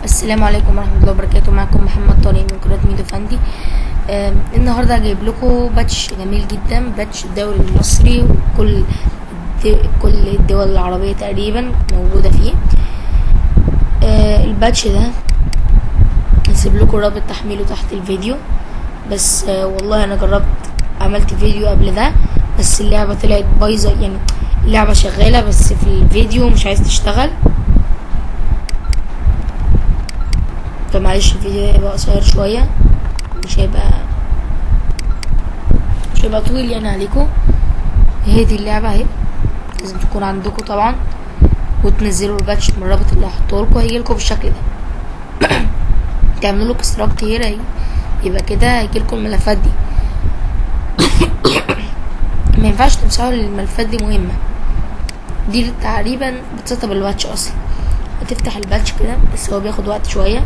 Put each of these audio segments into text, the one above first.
السلام عليكم ورحمة الله وبركاته. معكم محمد طارق من قناة ميدو فندي. النهاردة جايب لكم باتش جميل جدا، باتش الدوري المصري وكل كل الدول العربية تقريبا موجودة فيه. الباتش ده هسيب لكم رابط تحميله تحت الفيديو. بس والله انا جربت، عملت فيديو قبل ده بس اللعبة طلعت بايظة، يعني اللعبة شغالة بس في الفيديو مش عايز تشتغل، فمعلش الفيديو هيبقى قصير شوية، مش هيبقى طويل يعني عليكم. هي دي اللعبة اهي، لازم تكون عندكم طبعا وتنزلوا الباتش من الرابط اللي هحطهولكوا، هيجيلكوا بالشكل ده. تعملوا له اشتراك هنا، يبقى كده هيجيلكوا الملفات دي. ما ينفعش تمسحوا الملفات دي، مهمة دي تقريبا بتسطب الباتش اصلا. هتفتح الباتش كده بس هو بياخد وقت شوية.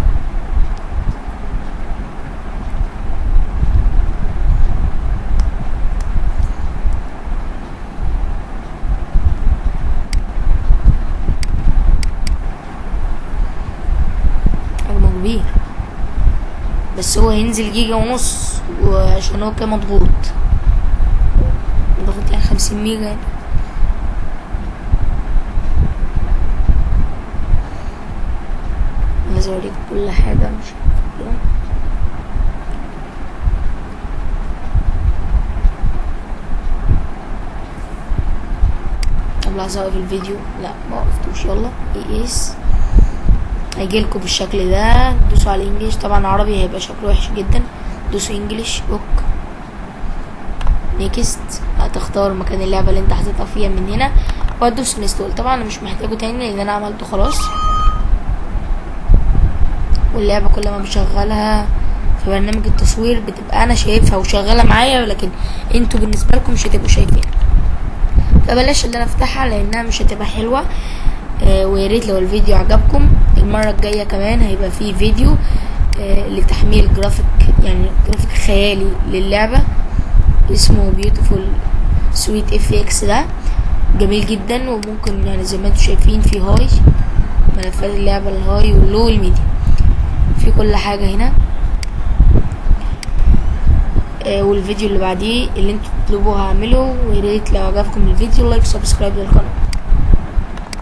كبير بس هو هينزل جيجا ونص، وعشان هو كان مضغوط يعني 50 ميجا يعني. عايز اوريك كل حاجة مش كده. طب لحظة اوقف الفيديو، لا ما وقفتوش. يلا ايس هيجيلكوا بالشكل ده. دوسوا على انجليش، طبعا عربي هيبقى شكله وحش جدا. دوسوا انجليش، اوك، نيكست. هتختار مكان اللعبه اللي انت حاططها فيها من هنا وهتدوس انستول. طبعا انا مش محتاجه تاني لان انا عملته خلاص. واللعبه كل ما بشغلها في برنامج التصوير بتبقى انا شايفها وشغاله معايا، ولكن انتوا بالنسبه لكم مش هتبقوا شايفينها، فبلاش اللي انا افتحها لانها مش هتبقى حلوه. وياريت لو الفيديو عجبكم المرة الجاية كمان هيبقى فيه فيديو لتحميل جرافيك، يعني جرافيك خيالي للعبة اسمه بيوتيفول سويت اف اكس. ده جميل جدا، وممكن يعني زي ما انتم شايفين في هاي ملفات اللعبة، الهاي واللو والميديا، في كل حاجة هنا. والفيديو اللي بعديه اللي انتوا تطلبوه هعمله. وياريت لو عجبكم الفيديو لايك وسبسكرايب للقناة.